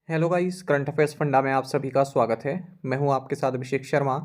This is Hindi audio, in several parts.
Hello guys, current affairs funda में आप सभी का स्वागत है। मैं हूं आपके साथ अभिषेक शर्मा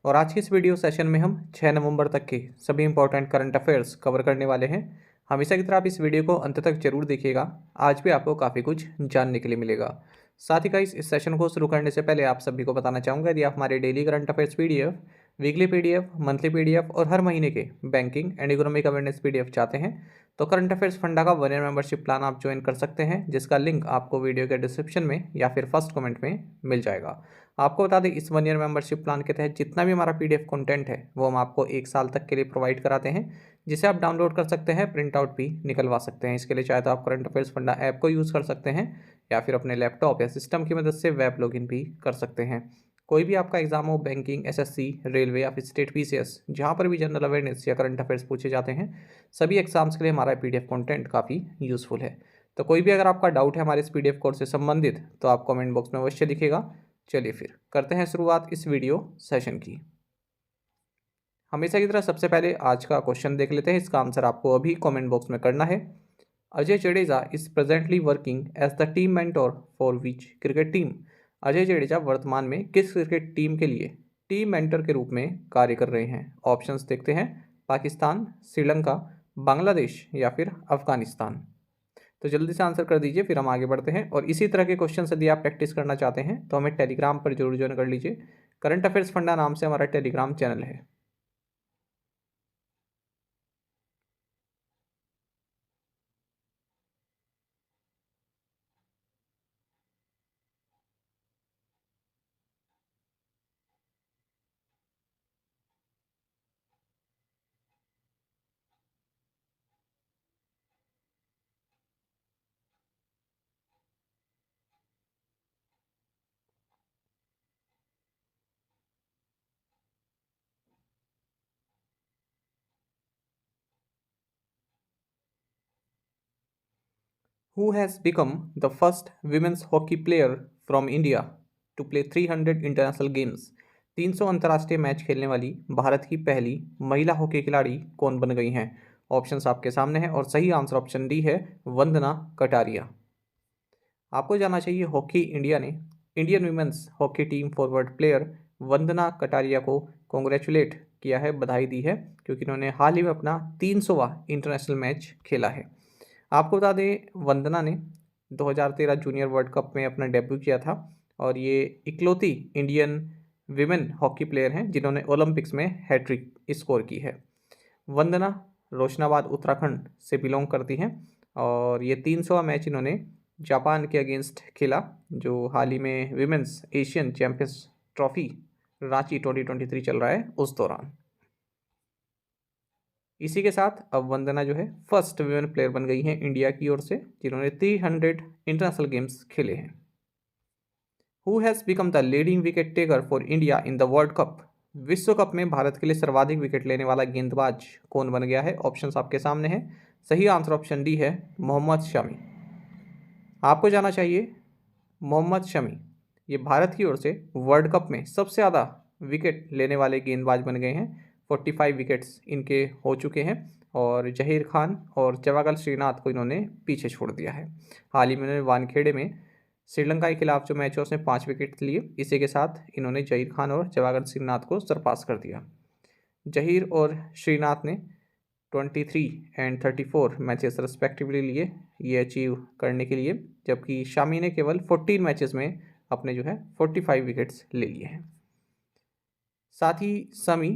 और आज की इस वीडियो सेशन में हम 6 नवंबर तक के सभी इंपॉर्टेंट करंट अफेयर्स कवर करने वाले हैं। हमेशा की तरह आप इस वीडियो को अंत तक जरूर देखिएगा। आज भी आपको काफ़ी कुछ जानने के लिए मिलेगा। साथ ही गाइस, इस सेशन को शुरू करने से पहले आप सभी को बताना चाहूँगा, यदि आप हमारे daily current affairs PDF, weekly PDF, monthly PDF और हर महीने के banking and economic awareness PDF चाहते हैं तो करंट अफेयर्स फंडा का 1 ईयर मेंबरशिप प्लान आप ज्वाइन कर सकते हैं, जिसका लिंक आपको वीडियो के डिस्क्रिप्शन में या फिर फर्स्ट कमेंट में मिल जाएगा। आपको बता दें, इस 1 ईयर मेंबरशिप प्लान के तहत जितना भी हमारा पीडीएफ कंटेंट है वो हम आपको 1 साल तक के लिए प्रोवाइड कराते हैं, जिसे आप डाउनलोड कर सकते हैं, प्रिंट आउट भी निकलवा सकते हैं। इसके लिए चाहे तो आप करंट अफेयर्स फंडा ऐप को यूज़ कर सकते हैं या फिर अपने लैपटॉप या सिस्टम की मदद से वेब लॉगिन भी कर सकते हैं। कोई भी आपका एग्जाम हो, बैंकिंग, एसएससी, रेलवे या फिर स्टेट पीसीएस, जहाँ पर भी जनरल अवेयरनेस या करंट अफेयर्स पूछे जाते हैं, सभी एग्जाम्स के लिए हमारा पीडीएफ कंटेंट काफ़ी यूज़फुल है। तो कोई भी अगर आपका डाउट है हमारे इस पीडीएफ कोर्स से संबंधित तो आप कमेंट बॉक्स में अवश्य लिखिएगा। चलिए फिर करते हैं शुरुआत इस वीडियो सेशन की। हमेशा की तरह सबसे पहले आज का क्वेश्चन देख लेते हैं। इसका आंसर आपको अभी कमेंट बॉक्स में करना है। Ajay Jadeja is presently working as the team mentor for which cricket team. Ajay Jadeja वर्तमान में किस क्रिकेट टीम के लिए टीम मेंटर के रूप में कार्य कर रहे हैं? ऑप्शंस देखते हैं। पाकिस्तान, श्रीलंका, बांग्लादेश या फिर अफगानिस्तान। तो जल्दी से आंसर कर दीजिए, फिर हम आगे बढ़ते हैं। और इसी तरह के क्वेश्चन यदि आप प्रैक्टिस करना चाहते हैं तो हमें टेलीग्राम पर जरूर ज्वाइन कर लीजिए। करंट अफेयर्स फंडा नाम से हमारा टेलीग्राम चैनल है। Who has become the first women's hockey player from India to play 300 international games? 300 अंतर्राष्ट्रीय मैच खेलने वाली भारत की पहली महिला हॉकी खिलाड़ी कौन बन गई हैं? ऑप्शंस आपके सामने हैं और सही आंसर ऑप्शन डी है, वंदना कटारिया। आपको जानना चाहिए, हॉकी इंडिया ने Indian women's hockey team forward player Vandana Kataria को कॉन्ग्रेचुलेट किया है, बधाई दी है, क्योंकि इन्होंने हाल ही में अपना 300वां इंटरनेशनल मैच खेला है। आपको बता दें, वंदना ने 2013 जूनियर वर्ल्ड कप में अपना डेब्यू किया था और ये इकलौती इंडियन विमेन हॉकी प्लेयर हैं जिन्होंने ओलंपिक्स में हैट्रिक स्कोर की है। वंदना रोशनाबाद उत्तराखंड से बिलोंग करती हैं और ये 300वां मैच इन्होंने जापान के अगेंस्ट खेला, जो हाल ही में women's Asian champions trophy Ranchi 2023 चल रहा है उस दौरान। इसी के साथ अब वंदना जो है फर्स्ट वुमेन प्लेयर बन गई हैं इंडिया की ओर से जिन्होंने 300 इंटरनेशनल गेम्स खेले हैं। Who has become the leading wicket taker for India in the world cup? विश्व कप में भारत के लिए सर्वाधिक विकेट लेने वाला गेंदबाज कौन बन गया है? ऑप्शंस आपके सामने हैं। सही आंसर ऑप्शन डी है, मोहम्मद शमी। आपको जाना चाहिए, मोहम्मद शमी ये भारत की ओर से वर्ल्ड कप में सबसे ज़्यादा विकेट लेने वाले गेंदबाज बन गए हैं। 45 विकेट्स इनके हो चुके हैं और जहीर खान और जवागल श्रीनाथ को इन्होंने पीछे छोड़ दिया है। हाल ही में इन्होंने वानखेड़े में श्रीलंका के खिलाफ जो मैच है उसमें 5 विकेट लिए। इसी के साथ इन्होंने जहीर खान और जवागल श्रीनाथ को सरपास कर दिया। जहीर और श्रीनाथ ने 23 एंड 34 मैचेस रेस्पेक्टिवली लिए ये अचीव करने के लिए, जबकि शामी ने केवल 14 मैचेस में अपने जो है 45 विकेट्स ले लिए हैं। साथ ही शमी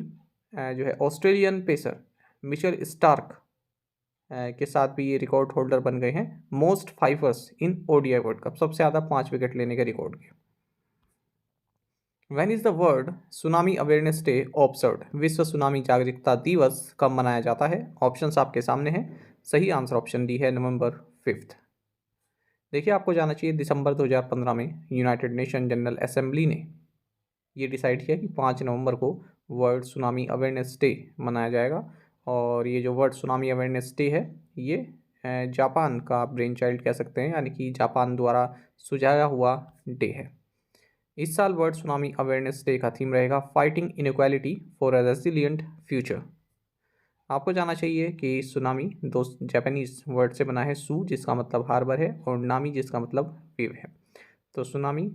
जो है ऑस्ट्रेलियन पेसर मिचेल स्टार्क के साथ भी ये रिकॉर्ड होल्डर बन गए हैं most fivers in ODI world cup, सबसे ज़्यादा 5 विकेट लेने के रिकॉर्ड के। When is the world tsunami awareness day observed? विश्व सुनामी जागरूकता दिवस कब मनाया जाता है? ऑप्शंस आपके सामने हैं। सही आंसर ऑप्शन डी है, नवंबर 5। देखिए, आपको जाना चाहिए, दिसंबर 2015 में यूनाइटेड नेशन जनरल असेंबली ने ये डिसाइड किया कि 5 नवंबर को वर्ल्ड सुनामी अवेयरनेस डे मनाया जाएगा। और ये जो वर्ल्ड सुनामी अवेयरनेस डे है ये जापान का ब्रेन चाइल्ड कह सकते हैं, यानी कि जापान द्वारा सुझाया हुआ डे है। इस साल वर्ल्ड सुनामी अवेयरनेस डे का थीम रहेगा fighting inequality for a resilient future. आपको जानना चाहिए कि सुनामी दो जापानीज वर्ड से बना है, सू जिसका मतलब हार्बर है और नामी जिसका मतलब वेव है। तो सुनामी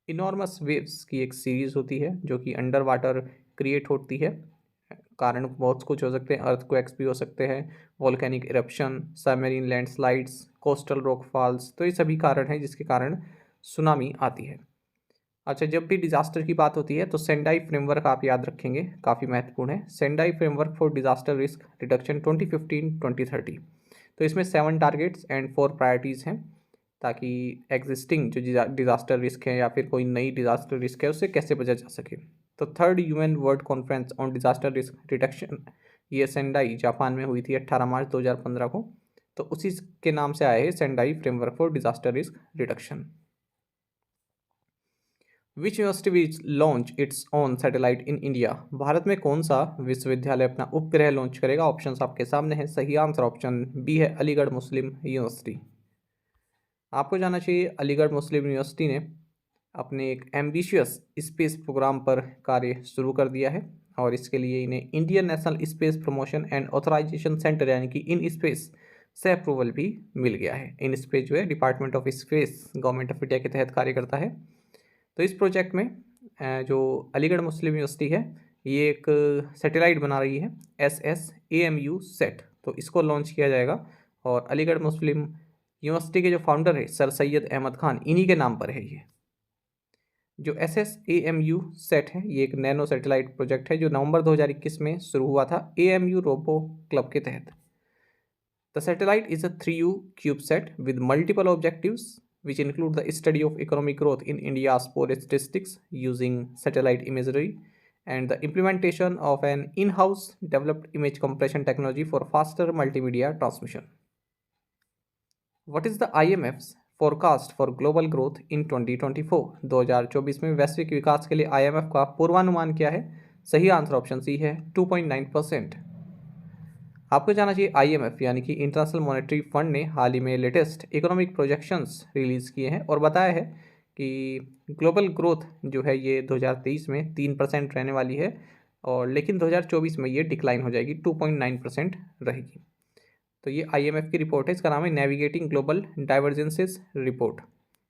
इनॉर्मस वेव्स की एक सीरीज होती है जो कि अंडर वाटर क्रिएट होती है। कारण बहुत कुछ हो सकते हैं, अर्थक्वेक्स भी हो सकते हैं, volcanic eruption, submarine landslides, coastal rock falls. तो ये सभी कारण हैं जिसके कारण सुनामी आती है। अच्छा, जब भी डिजास्टर की बात होती है तो सेंडाई फ्रेमवर्क आप याद रखेंगे, काफ़ी महत्वपूर्ण है। Sendai framework for disaster risk reduction 2015-2030। तो इसमें 7 टारगेट्स एंड 4 प्रायोरिटीज़ हैं, ताकि एग्जिस्टिंग जो डिजास्टर रिस्क है या फिर कोई नई डिजास्टर रिस्क है उससे कैसे बचा जा सके। तो third UN world conference on disaster risk reduction, ये सेंडाई जापान में हुई थी 18 मार्च 2015 को। तो उसी के नाम से आया है Sendai framework for disaster risk reduction. Which university which launch its on satellite in India? Bharat में कौन सा विश्वविद्यालय अपना उपग्रह लॉन्च करेगा? ऑप्शंस आपके सामने हैं। सही आंसर ऑप्शन बी है, अलीगढ़ मुस्लिम यूनिवर्सिटी। आपको जाना चाहिए अलीगढ़ मुस्लिम यूनिवर्सिटी ने अपने एक एम्बिशियस स्पेस प्रोग्राम पर कार्य शुरू कर दिया है, और इसके लिए इन्हें Indian national space promotion and authorisation centre यानी कि इन स्पेस से अप्रूवल भी मिल गया है। इन स्पेस जो है department of space government of India के तहत कार्य करता है। तो इस प्रोजेक्ट में जो अलीगढ़ मुस्लिम यूनिवर्सिटी है ये एक सैटेलाइट बना रही है, SSAMU सेट। तो इसको लॉन्च किया जाएगा, और अलीगढ़ मुस्लिम यूनिवर्सिटी के जो फाउंडर है सर सैयद अहमद खान, इन्हीं के नाम पर है ये। जो SSAMU सेट है ये एक नैनो सैटेलाइट प्रोजेक्ट है जो नवंबर 2021 में शुरू हुआ था AMU रोबो क्लब के तहत। The satellite is a 3U CubeSat with multiple objectives, which include the study of economic growth in India's poorest districts using satellite imagery and the implementation of an in-house developed image compression technology for faster multimedia transmission. What is the IMF's forecast for global growth in 2024? 2024 में वैश्विक विकास के लिए IMF का पूर्वानुमान क्या है? सही आंसर ऑप्शन सी है, 2.9%। आपको जाना चाहिए IMF यानी कि इंटरनेशनल मॉनेटरी फंड ने हाल ही में लेटेस्ट इकोनॉमिक प्रोजेक्शंस रिलीज़ किए हैं और बताया है कि ग्लोबल ग्रोथ जो है ये 2023 में 3% रहने वाली है, और लेकिन 2024 में ये डिक्लाइन हो जाएगी, 2.9% रहेगी। तो ये IMF की रिपोर्ट है, इसका नाम है नेविगेटिंग ग्लोबल डाइवर्जेंसेस रिपोर्ट।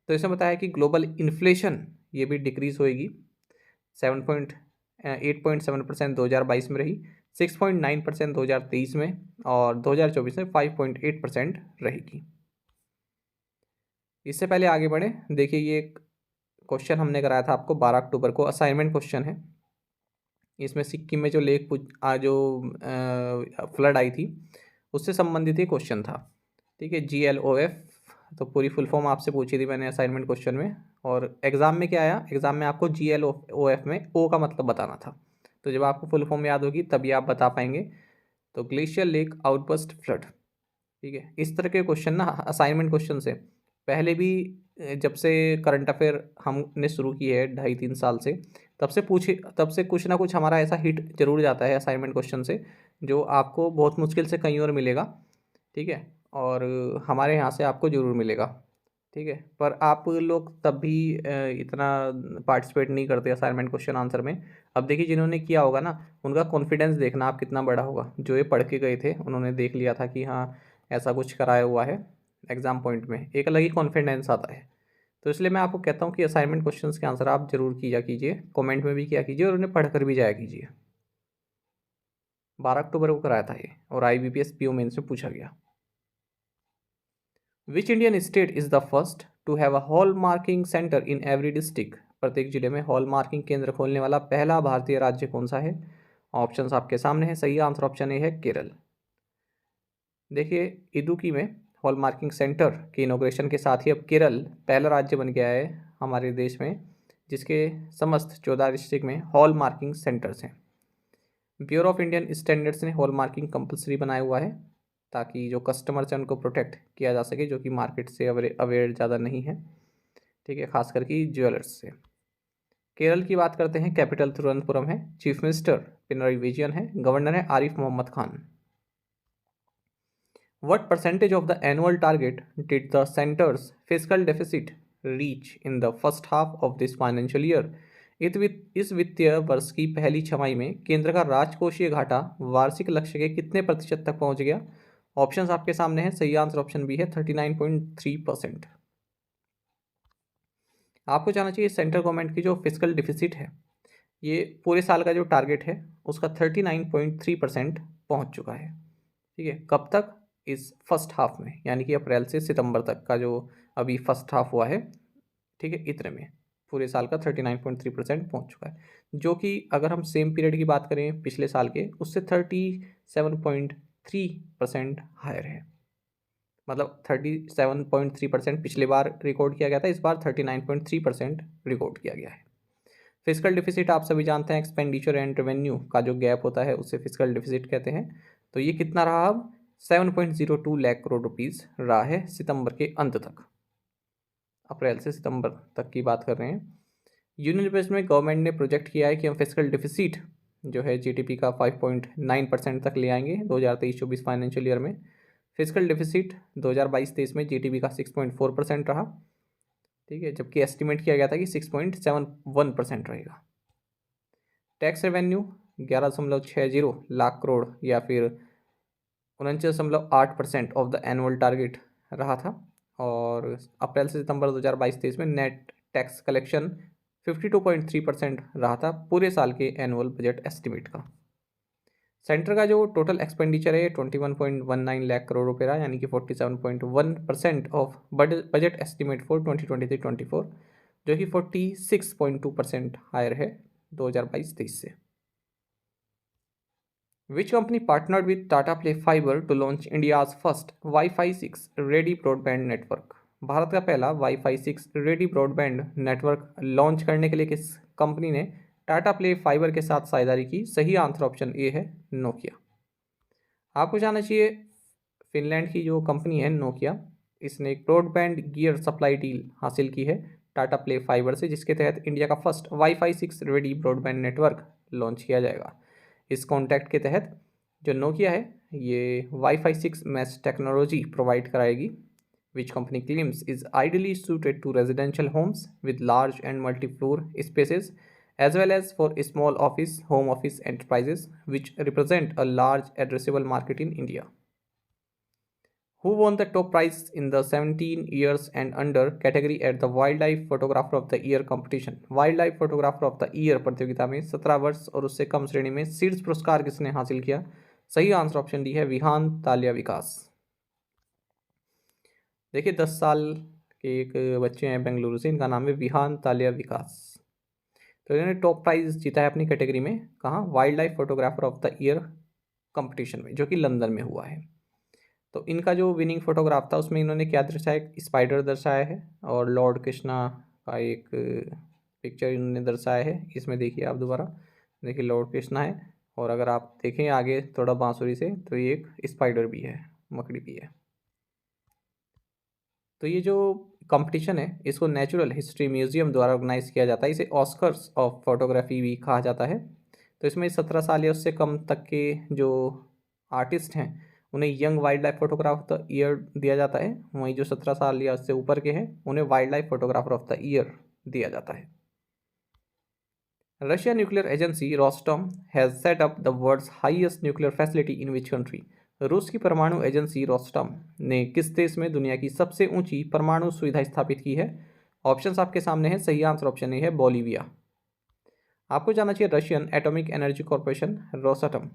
तो इसमें बताया है कि ग्लोबल इन्फ्लेशन ये भी डिक्रीज होएगी, 8.7% 2022 में रही, 6.9% 2023 में, और 2024 में 5.8% रहेगी। इससे पहले आगे बढ़े, देखिए ये क्वेश्चन हमने कराया था आपको 12 अक्टूबर को, असाइनमेंट क्वेश्चन है। इसमें सिक्किम में जो फ्लड आई थी उससे संबंधित ये क्वेश्चन था। ठीक है, GLOF, तो पूरी फुल फॉर्म आपसे पूछी थी मैंने असाइनमेंट क्वेश्चन में, और एग्जाम में क्या आया, एग्जाम में आपको GLOF में O का मतलब बताना था। तो जब आपको फुल फॉर्म याद होगी तभी आप बता पाएंगे। तो ग्लेशियर लेक आउटबर्स्ट फ्लड, ठीक है, इस तरह के क्वेश्चन ना असाइनमेंट क्वेश्चन से पहले भी, जब से करंट अफेयर हमने शुरू की है 2.5-3 साल से, तब से कुछ ना कुछ हमारा ऐसा हिट जरूर जाता है असाइनमेंट क्वेश्चन से, जो आपको बहुत मुश्किल से कहीं और मिलेगा। ठीक है, और हमारे यहाँ से आपको ज़रूर मिलेगा। ठीक है, पर आप लोग तब भी इतना पार्टिसिपेट नहीं करते असाइनमेंट क्वेश्चन आंसर में। अब देखिए जिन्होंने किया होगा ना, उनका कॉन्फिडेंस देखना आप कितना बड़ा होगा। जो ये पढ़ के गए थे उन्होंने देख लिया था कि हाँ ऐसा कुछ कराया हुआ है एग्जाम पॉइंट में, एक अलग ही कॉन्फिडेंस आता है। तो इसलिए मैं आपको कहता हूँ कि असाइनमेंट क्वेश्चंस के आंसर आप जरूर किया कीजिए, कमेंट में भी किया कीजिए, और उन्हें पढ़कर भी जाया कीजिए। 12 अक्टूबर को कराया था ये, और IBPS PO मेंस में पूछा गया। Which Indian state is the first to have a hall marking centre in every district? प्रत्येक जिले में हॉल मार्किंग केंद्र खोलने वाला पहला भारतीय राज्य कौन सा है? ऑप्शंस आपके सामने है। सही आंसर ऑप्शन ए है, केरल। देखिए इदुक्की में हॉल मार्किंग सेंटर के इनोग्रेशन के साथ ही अब केरल पहला राज्य बन गया है हमारे देश में जिसके समस्त 14 डिस्ट्रिक्ट में हॉल मार्किंग सेंटर्स हैं। ब्यूरो ऑफ इंडियन स्टैंडर्ड्स ने हॉल मार्किंग कंपलसरी बनाया हुआ है ताकि जो कस्टमर्स हैं उनको प्रोटेक्ट किया जा सके, जो कि मार्केट से अवेयर ज़्यादा नहीं है। ठीक है, खास करके ज्वेलर्स से। केरल की बात करते हैं, कैपिटल तिरुवनंतपुरम है, चीफ मिनिस्टर पिनराई विजयन है, गवर्नर है Arif Mohammad Khan. What percentage of the annual target did the center's fiscal deficit reach in the first half of this financial year? इस वित्तीय वर्ष की पहली छमाही में केंद्र का राजकोषीय घाटा वार्षिक लक्ष्य के कितने प्रतिशत तक पहुंच गया? ऑप्शंस आपके सामने हैं। सही आंसर ऑप्शन बी है, 39.3%। आपको जानना चाहिए सेंट्रल गवर्नमेंट की जो फिजिकल डिफिसिट है ये पूरे साल का जो टारगेट है उसका 39.3% पहुँच चुका है। ठीक है, कब तक? इस फर्स्ट हाफ में, यानी कि अप्रैल से सितंबर तक का जो अभी फर्स्ट हाफ हुआ है, ठीक है, इतने में पूरे साल का 39.3% पहुँच चुका है, जो कि अगर हम सेम पीरियड की बात करें पिछले साल के, उससे 37.3% हायर है। मतलब 37.3% पिछले बार रिकॉर्ड किया गया था, इस बार 39.3% रिकॉर्ड किया गया है। फिजिकल डिफिसिट आप सभी जानते हैं, एक्सपेंडिचर एंड रेवेन्यू का जो गैप होता है उसे फिजिकल डिफिसिट कहते हैं। तो ये कितना रहा अब? 7.02 लाख करोड़ रुपीज़ रहा है सितंबर के अंत तक, अप्रैल से सितंबर तक की बात कर रहे हैं। यूनियन बजट में गवर्नमेंट ने प्रोजेक्ट किया है कि हम फिजिकल डिफिसिट जो है जीडीपी का 5.9% तक ले आएंगे 2023-24 फाइनेंशियल ईयर में। फिजिकल डिफिसिट 2022-23 में जीडीपी का 6.4% रहा, ठीक है, जबकि एस्टिमेट किया गया था कि 6.71% रहेगा। टैक्स रेवेन्यू 11.60 लाख करोड़ या फिर 49.8% ऑफ द एनुअल टारगेट रहा था। और अप्रैल से सितंबर 2022-23 में नेट टैक्स कलेक्शन 52.3% रहा था पूरे साल के एनुअल बजट एस्टिमेट का। सेंटर का जो टोटल एक्सपेंडिचर है 21.19 लाख करोड़ रुपये रहा, यानी कि 47.1% ऑफ बजट एस्टिमेट फॉर 2023-24, जो कि 46.2% हायर है 2022-23 से। Which company partnered with Tata Play Fiber to launch India's first Wi-Fi 6 ready broadband network? Bharat का पहला Wi-Fi 6 ready broadband network launch करने के लिए किस कंपनी ने टाटा प्ले फाइबर के साथ साझेदारी की? सही आंसर ऑप्शन ए है, नोकिया। आपको जानना चाहिए फिनलैंड की जो कंपनी है नोकिया, इसने एक ब्रॉडबैंड गियर सप्लाई डील हासिल की है टाटा प्ले फाइबर से, जिसके तहत इंडिया का first Wi-Fi 6 ready broadband network launch किया जाएगा। इस कॉन्ट्रैक्ट के तहत जो नोकिया है ये Wi-Fi 6 मैश टेक्नोलॉजी प्रोवाइड कराएगी, which company claims is ideally suited to residential homes with large and multi floor spaces as well as for small office, home office enterprises, which represent a large addressable market in India. Who won the top prize in the 17 years and under category at the Wildlife Photographer of the Year competition? Wildlife Photographer of the Year प्रतियोगिता में 17 वर्ष और उससे कम श्रेणी में शीर्ष पुरस्कार किसने हासिल किया? सही आंसर ऑप्शन डी है, विहान तालिया विकास। देखिए 10 साल के एक बच्चे हैं बेंगलुरु से, इनका नाम है विहान तालिया विकास। तो इन्होंने टॉप प्राइज जीता है अपनी कैटेगरी में, कहाँ? Wild life photographer of the year competition में, जो कि लंदन में हुआ है। तो इनका जो विनिंग फोटोग्राफ था उसमें इन्होंने क्या दर्शाया? स्पाइडर दर्शाया है और लॉर्ड कृष्णा का एक पिक्चर इन्होंने दर्शाया है। इसमें देखिए आप दोबारा देखिए लॉर्ड कृष्णा है, और अगर आप देखें आगे थोड़ा बांसुरी से तो ये एक स्पाइडर भी है, मकड़ी भी है। तो ये जो कंपटीशन है इसको नेचुरल हिस्ट्री म्यूजियम द्वारा ऑर्गेनाइज किया जाता है, इसे ऑस्कर्स ऑफ फोटोग्राफी भी कहा जाता है। तो इसमें 17 साल या उससे कम तक के जो आर्टिस्ट हैं उन्हें young wild life photographer of the year दिया जाता है, वहीं जो 17 साल या उससे ऊपर के हैं उन्हें wildlife photographer of the year दिया जाता है। Russia nuclear agency Rosatom has set up the world's highest nuclear facility in which country? रूस की परमाणु एजेंसी रोस्टॉम ने किस देश में दुनिया की सबसे ऊंची परमाणु सुविधा स्थापित की है? ऑप्शंस आपके सामने हैं, सही आंसर ऑप्शन ए है, बोलीविया। आपको जानना चाहिए रशियन एटॉमिक एनर्जी कॉरपोरेशन रोसाटम,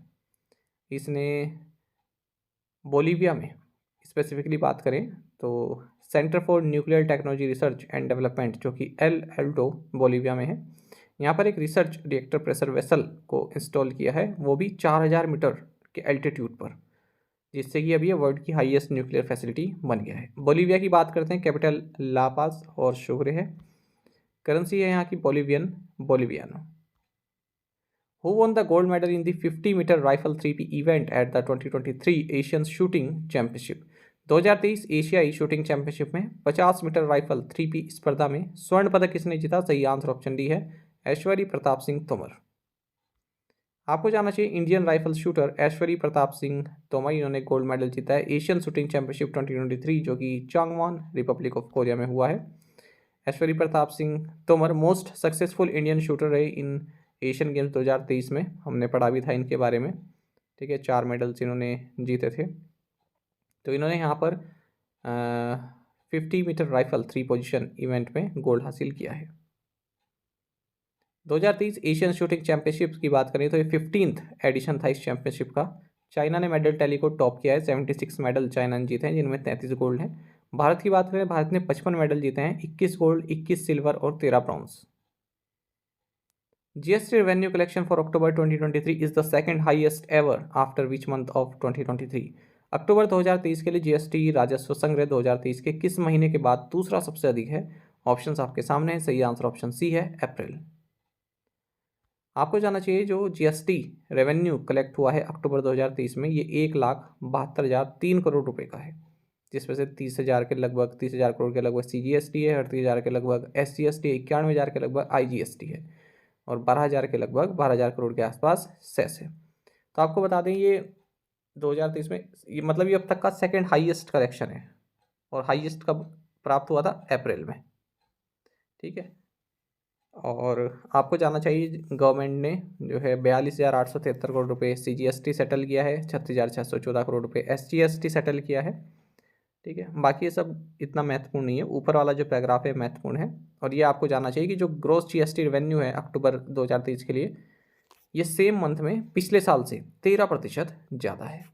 इसने बोलीविया में स्पेसिफिकली बात करें तो centre for nuclear technology research and development, जो कि एल एल्टो बोलीविया में है, यहाँ पर एक रिसर्च रिएक्टर प्रेशर वेसल को इंस्टॉल किया है, वो भी 4000 मीटर के एल्टीट्यूड पर, जिससे कि अभी ये वर्ल्ड की हाईएस्ट न्यूक्लियर फैसिलिटी बन गया है। बोलीविया की बात करते हैं, कैपिटल लापाज और शुक्र है, करेंसी है यहाँ की Bolivian boliviano. Who won the gold medal in the 50-meter rifle 3P event at the 2023 Asian Shooting Championship? 2023 एशियाई शूटिंग चैंपियनशिप में 50 मीटर राइफल 3P स्पर्धा में स्वर्ण पदक किसने जीता? सही आंसर ऑप्शन डी है, ऐश्वर्य प्रताप सिंह तोमर। आपको जानना चाहिए इंडियन राइफल शूटर ऐश्वर्य प्रताप सिंह तोमर, इन्होंने गोल्ड मेडल जीता है एशियन शूटिंग चैंपियनशिप 2023, जो कि चांगवॉन रिपब्लिक ऑफ कोरिया में हुआ है। Aishwary Pratap Singh Tomar most successful Indian shooter रहे इन एशियन गेम्स 2023 में, हमने पढ़ा भी था इनके बारे में, ठीक है, 4 मेडल्स इन्होंने जीते थे। तो इन्होंने यहाँ पर 50 मीटर राइफल 3 पोजीशन इवेंट में गोल्ड हासिल किया है। 2023 एशियन शूटिंग चैंपियनशिप की बात करें तो ये 15th एडिशन था इस चैंपियनशिप का। चाइना ने मेडल टैली को टॉप किया है, 76 मेडल चाइना ने जीते हैं जिनमें 33 गोल्ड हैं। भारत की बात करें, भारत ने 55 मेडल जीते हैं, 21 गोल्ड, 21 सिल्वर और 13 bronze. GST revenue collection for October 2023 is the second highest ever after which month of 2023? अक्टूबर 2023 के लिए जीएसटी राजस्व संग्रह 2023 के किस महीने के बाद दूसरा सबसे अधिक है? ऑप्शंस आपके सामने है, सही आंसर ऑप्शन सी है, अप्रैल। आपको जानना चाहिए जो जीएसटी रेवेन्यू कलेक्ट हुआ है अक्टूबर 2023 में, ये 1,72,003 करोड़ रुपए का है, जिसमें से 30,000 के लगभग 30,000 करोड़ के लगभग CGST है, 38,000 के लगभग SGST है, 91,000 के लगभग IGST है और 12,000 के लगभग 12,000 करोड़ के आसपास सेस है। तो आपको बता दें ये 2023 में ये मतलब ये अब तक का सेकंड हाईएस्ट कलेक्शन है और हाईएस्ट कब प्राप्त हुआ था? अप्रैल में। ठीक है, और आपको जानना चाहिए गवर्नमेंट ने जो है 42,873 करोड़ रुपए CGST सेटल किया है, 36,614 करोड़ रुपए SGST सेटल किया है। ठीक है, बाकी ये सब इतना महत्वपूर्ण नहीं है, ऊपर वाला जो पैराग्राफ है महत्वपूर्ण है। और ये आपको जानना चाहिए कि जो ग्रॉस GST रेवेन्यू है अक्टूबर 2023 के लिए, ये सेम मंथ में पिछले साल से 13% ज़्यादा है।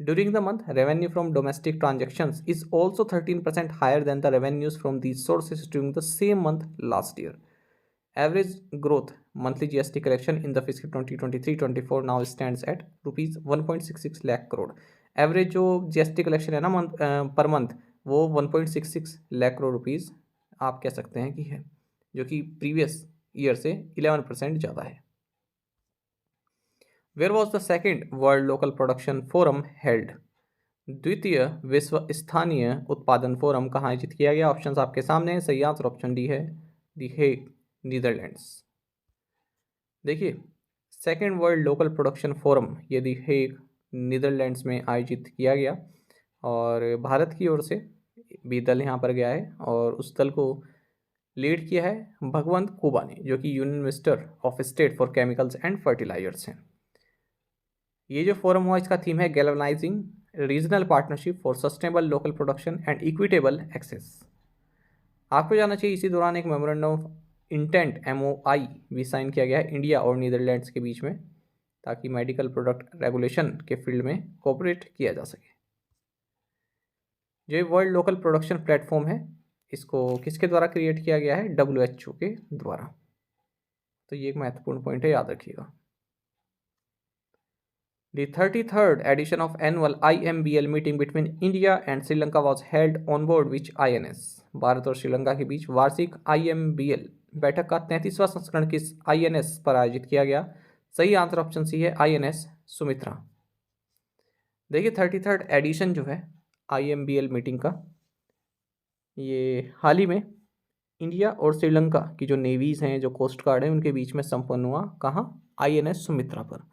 During the month revenue from domestic transactions is also 13% higher than the revenues from these sources during the same month last year. Average growth monthly GST collection in the fiscal 2023-24 now stands at ₹1.66 lakh crore. Average जो GST कलेक्शन है ना पर मंथ, वो 1.66 लाख करोड़ रुपीज़ आप कह सकते हैं कि है, जो कि प्रीवियस ईयर से 11% ज़्यादा है। Where was the second world local production forum held? द्वितीय विश्व स्थानीय उत्पादन फोरम कहाँ आयोजित किया गया? ऑप्शंस आपके सामने है, सही आंसर ऑप्शन डी है, दी हेग, नीदरलैंड्स। देखिए, second world local production forum ये दी हेग नीदरलैंड्स में आयोजित किया गया और भारत की ओर से भी दल यहाँ पर गया है और उस दल को लीड किया है भगवंत कुबा ने, जो कि union minister of state for chemicals and fertilisers हैं। ये जो फोरम हुआ इसका थीम है galvanising regional partnership for sustainable local production and equitable access. आपको जानना चाहिए इसी दौरान एक मेमोरेंडम ऑफ इंटेंट MOI भी साइन किया गया है इंडिया और नीदरलैंड्स के बीच में, ताकि मेडिकल प्रोडक्ट रेगुलेशन के फील्ड में कोऑपरेट किया जा सके। जो वर्ल्ड लोकल प्रोडक्शन प्लेटफॉर्म है, इसको किसके द्वारा क्रिएट किया गया है? WHO के द्वारा। तो ये एक महत्वपूर्ण पॉइंट है, याद रखिएगा। The 33rd edition of annual IMBL meeting between India and Sri Lanka was held on board which INS? Bharat और श्रीलंका के बीच वार्षिक IMBL बैठक का 33वां संस्करण किस INS पर आयोजित किया गया? सही आंसर ऑप्शन सी है, INS सुमित्रा। देखिए 33rd एडिशन जो है IMBL मीटिंग का, ये हाल ही में इंडिया और श्रीलंका की जो नेवीज़ हैं, जो कोस्ट गार्ड हैं, उनके बीच में संपन्न हुआ। कहाँ? INS सुमित्रा पर।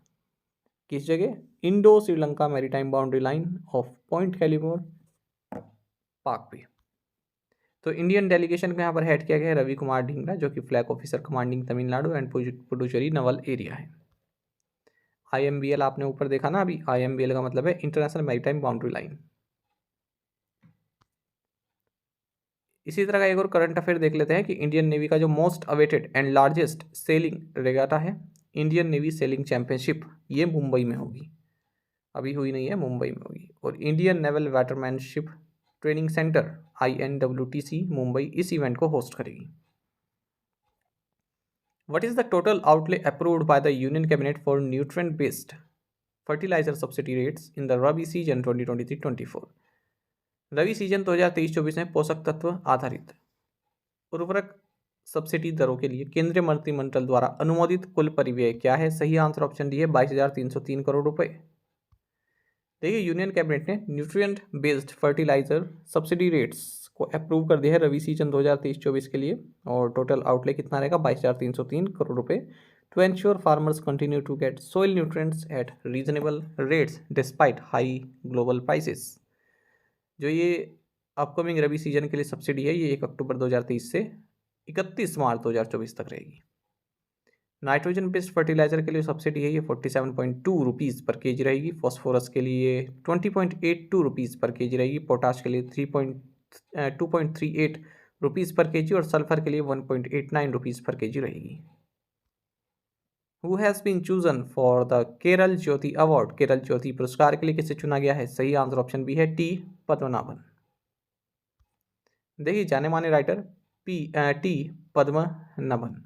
किस जगह? Indo Sri Lanka maritime boundary line of point Calimere Palk पे। तो इंडियन डेलीगेशन को यहाँ पर हेड किया गया है रवि कुमार ढींगरा, जो कि flag officer commanding Tamil Nadu and Puducherry Naval area है। IMBL आपने ऊपर देखा ना अभी, IMBL का मतलब है इंटरनेशनल मैरीटाइम बाउंड्री लाइन। इसी तरह का एक और करंट अफेयर देख लेते हैं कि इंडियन नेवी का जो most awaited and largest selling regatta है, इंडियन नेवी सेलिंग चैंपियनशिप, ये मुंबई में होगी, अभी हुई नहीं है, मुंबई में होगी। और Indian naval watermanship training centre INWTC Mumbai इस इवेंट को होस्ट करेगी। What is the total outlay approved by the union cabinet for nutrient based fertiliser subsidy rates in the rabi season 2023-24? Rabi season 2023-24 में पोषक तत्व आधारित उर्वरक सब्सिडी दरों के लिए केंद्रीय मंत्रिमंडल द्वारा अनुमोदित कुल परिव्यय क्या है? सही आंसर ऑप्शन डी है, 22,303 करोड़ रुपए। देखिए यूनियन कैबिनेट ने nutrient based fertiliser subsidy rates को अप्रूव कर दिया है रबी सीजन 2023-24 के लिए, और टोटल आउटले कितना रहेगा? 22,303 करोड़ रुपए, to ensure farmers continue to get soil nutrients at reasonable rates despite high global prices. जो ये अपकमिंग रबी सीजन के लिए सब्सिडी है, ये 1 अक्टूबर 2023 से 31 मार्च 2024 तक रहेगी। नाइट्रोजन बेस्ड फर्टिलाइजर के लिए सब्सिडी है, ये 47.2 रुपीज़ पर केजी रहेगी। फॉस्फोरस के लिए 20.82 रुपीज़ पर केजी रहेगी। पोटाश के लिए 2.38 रुपीज़ पर केजी और सल्फर के लिए 1.89 रुपीज़ पर केजी रहेगी। Who has been chosen for the Kerala Jyoti award, Kerala Jyoti पुरस्कार के लिए किसे चुना गया है? सही आंसर ऑप्शन बी है टी पद्मनाभन। देखिए जाने माने राइटर टी पद्मनाभन,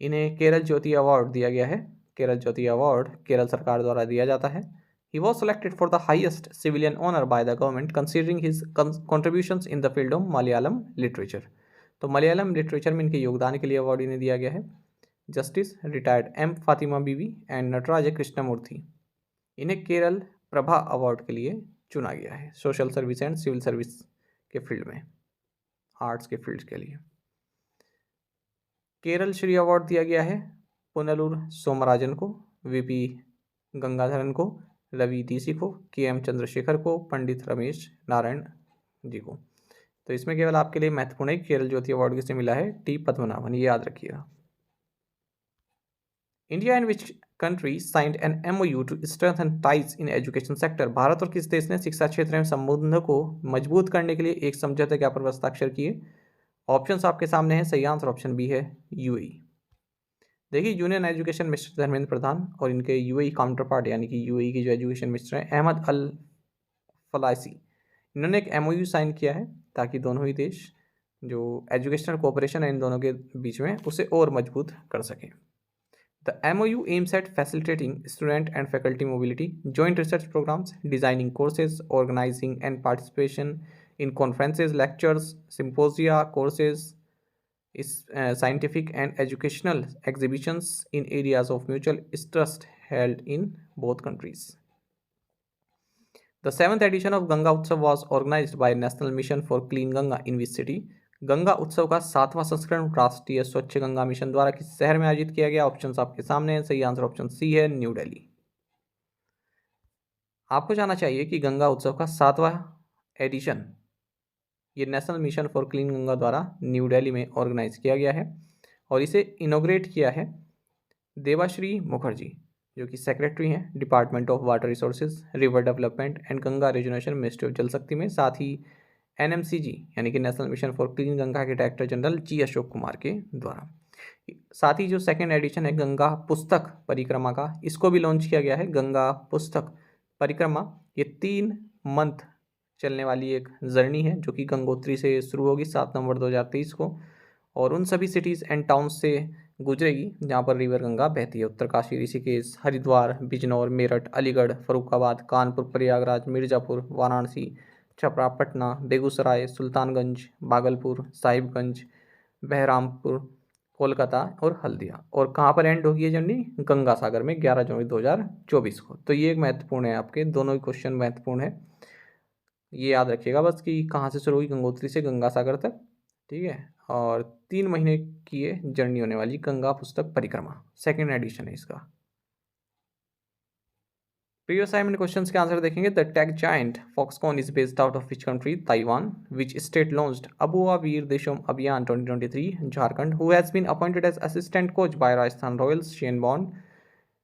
इन्हें केरल ज्योति अवार्ड दिया गया है। केरल ज्योति अवार्ड केरल सरकार द्वारा दिया जाता है। He was selected for the highest civilian honor by the government considering his contributions in the field of Malayalam literature। तो मलयालम लिटरेचर में इनके योगदान के लिए अवार्ड इन्हें दिया गया है। जस्टिस रिटायर्ड एम फातिमा बीवी एंड नटराज कृष्णमूर्ति, इन्हें केरल प्रभा अवार्ड के लिए चुना गया है social service and civil service के फील्ड में, आर्ट्स के फील्ड के लिए। केरल श्री अवार्ड दिया गया है पुनलूर सोमराजन को, वीपी गंगाधरन को, रवि डीसी को, के.एम. चंद्रशेखर को, पंडित रमेश नारायण जी को। तो इसमें केवल आपके लिए महत्वपूर्ण है केरल ज्योति अवार्ड किसे मिला है? टी पद्मनाभन, ये याद रखिएगा। India and which country signed an MOU to strengthen ties in education sector, Bharat और किस देश ने शिक्षा क्षेत्र में संबंधों को मजबूत करने के लिए एक समझौते ज्ञापन पर हस्ताक्षर किए? ऑप्शंस आपके सामने हैं, सही आंसर ऑप्शन बी है UAE। देखिए union education minister Dharmendra Pradhan और इनके UAE काउंटर पार्ट यानी कि UAE के जो एजुकेशन मिनिस्टर हैं अहमद अल फलासी, इन्होंने एक MOU साइन किया है ताकि दोनों ही देश जो एजुकेशनल कोऑपरेशन है इन दोनों के बीच में उसे और मजबूत कर सकें। The MOU aims at facilitating student and faculty mobility, joint research programmes, designing courses, organising and participation in conferences, lectures, symposia, courses, scientific and educational exhibitions in areas of mutual interest held in both countries. The 7th edition of Ganga Utsav was organized by National Mission for Clean Ganga in which city? Ganga उत्सव का 7वां संस्करण राष्ट्रीय स्वच्छ गंगा मिशन द्वारा किस शहर में आयोजित किया गया? ऑप्शंस आपके सामने हैं, सही आंसर ऑप्शन सी है न्यू दिल्ली। आपको जानना चाहिए कि गंगा उत्सव का 7वां एडिशन ये national mission for clean Ganga द्वारा न्यू दिल्ली में ऑर्गेनाइज किया गया है और इसे इनोग्रेट किया है देवाश्री मुखर्जी जो कि सेक्रेटरी हैं department of water resources, river development and Ganga reservation, ministry of Jal Shakti में। साथ ही NMCG यानी कि national mission for clean Ganga के director general G Ashok Kumar के द्वारा। साथ ही जो सेकेंड एडिशन है गंगा पुस्तक परिक्रमा का, इसको भी लॉन्च किया गया है। गंगा पुस्तक परिक्रमा ये 3 मंथ चलने वाली एक जर्नी है जो कि गंगोत्री से शुरू होगी 7 नवंबर 2023 को और उन सभी सिटीज़ एंड टाउन्स से गुजरेगी जहाँ पर रिवर गंगा बहती है। उत्तरकाशी, ऋषिकेश, हरिद्वार, बिजनौर, मेरठ, अलीगढ़, फरुखाबाद, कानपुर, प्रयागराज, मिर्ज़ापुर, वाराणसी, छपरा, पटना, बेगूसराय, सुल्तानगंज, भागलपुर, साहिबगंज, बहरामपुर, कोलकाता और हल्दिया। और कहाँ पर एंड होगी ये जर्नी? गंगा सागर में 11 जनवरी 2024 को। तो ये एक महत्वपूर्ण है, आपके दोनों ही क्वेश्चन महत्वपूर्ण है, ये याद रखिएगा बस कि कहाँ से शुरू हुई? गंगोत्री से गंगा सागर तक, ठीक है। और 3 महीने की ये जर्नी होने वाली गंगा पुस्तक परिक्रमा, सेकेंड एडिशन है इसका। प्रीवियस असाइनमेंट क्वेश्चंस के आंसर देखेंगे। The tech giant Foxconn is based out of which country? Taiwan. Which state launched Abua Veer Dishom Abhiyan 2023? Jharkhand. Who has been appointed as assistant coach by Rajasthan Royals? Shane बॉर्न।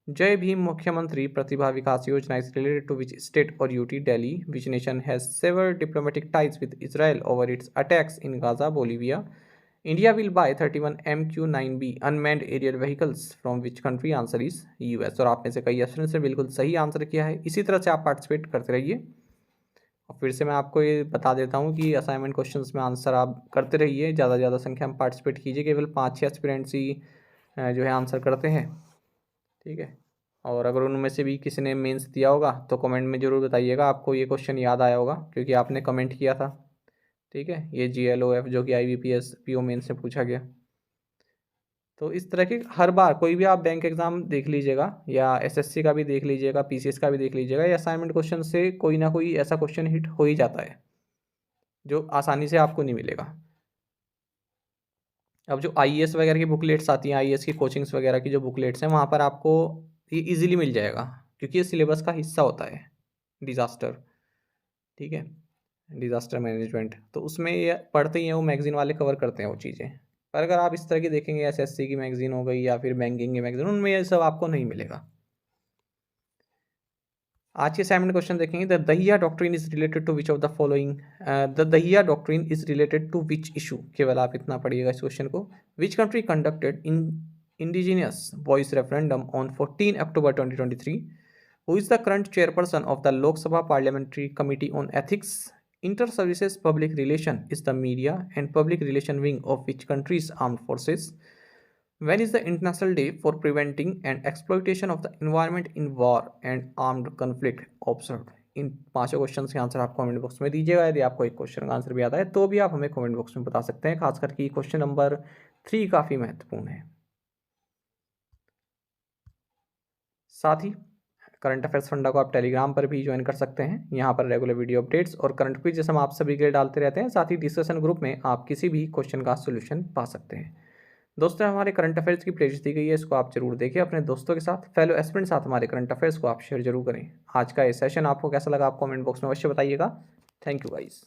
जय भीम मुख्यमंत्री प्रतिभा विकास योजना is related to which state or UT? Delhi. Which nation has severed diplomatic ties with Israel over its attacks in Gaza? Bolivia. India will buy 31 MQ-9B unmanned aerial vehicles from which country? Answer is US। और आप में से कई ऑप्शन से बिल्कुल सही आंसर किया है। इसी तरह से आप पार्टिसिपेट करते रहिए। और फिर से मैं आपको ये बता देता हूँ कि असाइनमेंट क्वेश्चंस में आंसर आप करते रहिए, ज़्यादा से ज़्यादा संख्या में पार्टिसिपेट कीजिए। केवल 5-6 एस्पिरेंट्स ही जो है आंसर करते हैं, ठीक है। और अगर उनमें से भी किसी ने मेंस दिया होगा तो कमेंट में ज़रूर बताइएगा आपको ये क्वेश्चन याद आया होगा क्योंकि आपने कमेंट किया था, ठीक है। ये GLOF जो कि IBPS PO मेंस से पूछा गया। तो इस तरह के हर बार कोई भी आप बैंक एग्ज़ाम देख लीजिएगा या SSC का भी देख लीजिएगा, PCS का भी देख लीजिएगा, या असाइनमेंट क्वेश्चन से कोई ना कोई ऐसा क्वेश्चन हिट हो ही जाता है जो आसानी से आपको नहीं मिलेगा। अब जो IAS वगैरह की बुकलेट्स आती हैं, IAS की कोचिंग्स वगैरह की जो बुकलेट्स हैं, वहाँ पर आपको ये ईजिली मिल जाएगा क्योंकि ये सिलेबस का हिस्सा होता है डिज़ास्टर, ठीक है, डिज़ास्टर मैनेजमेंट। तो उसमें ये पढ़ते ही हैं, वो मैगज़ीन वाले कवर करते हैं वो चीज़ें। पर अगर आप इस तरह की देखेंगे SSC की मैगज़ीन हो गई या फिर बैंकिंग की मैगज़ीन, उनमें ये सब आपको नहीं मिलेगा। आज के असाइनमेंट क्वेश्चन देखेंगे। The Dahiya doctrine is related to which of the following. The Dahiya doctrine is related to which issue, केवल आप इतना पढ़िएगा इस क्वेश्चन को। Which country conducted in indigenous voice referendum on 14 October 2023? Who is the current chairperson of the Lok Sabha parliamentary committee on ethics? Inter services public relation is the media and public relation wing of which countries armed forces? When is the International Day for Preventing and Exploitation of the Environment in War and Armed Conflict observed? इन पांचों क्वेश्चन के आंसर आप कमेंट बॉक्स में दीजिएगा। यदि आपको एक क्वेश्चन का आंसर भी आता है तो भी आप हमें कमेंट बॉक्स में बता सकते हैं। खास करके क्वेश्चन नंबर 3 काफ़ी महत्वपूर्ण है। साथ ही करंट अफेयर्स फंडा को आप टेलीग्राम पर भी ज्वाइन कर सकते हैं। यहाँ पर रेगुलर वीडियो अपडेट्स और करंट क्विज जैसे हम आप सभी के लिए डालते रहते हैं। साथ ही डिस्कशन ग्रुप में आप किसी भी क्वेश्चन का सोल्यूशन पा सकते हैं। दोस्तों, हमारे करंट अफेयर्स की प्लेलिस्ट दी गई है, इसको आप जरूर देखिए। अपने दोस्तों के साथ, फेलो एस्पिरेंट साथ हमारे करंट अफेयर्स को आप शेयर जरूर करें। आज का ये सेशन आपको कैसा लगा आप कमेंट बॉक्स में अवश्य बताइएगा। Thank you guys.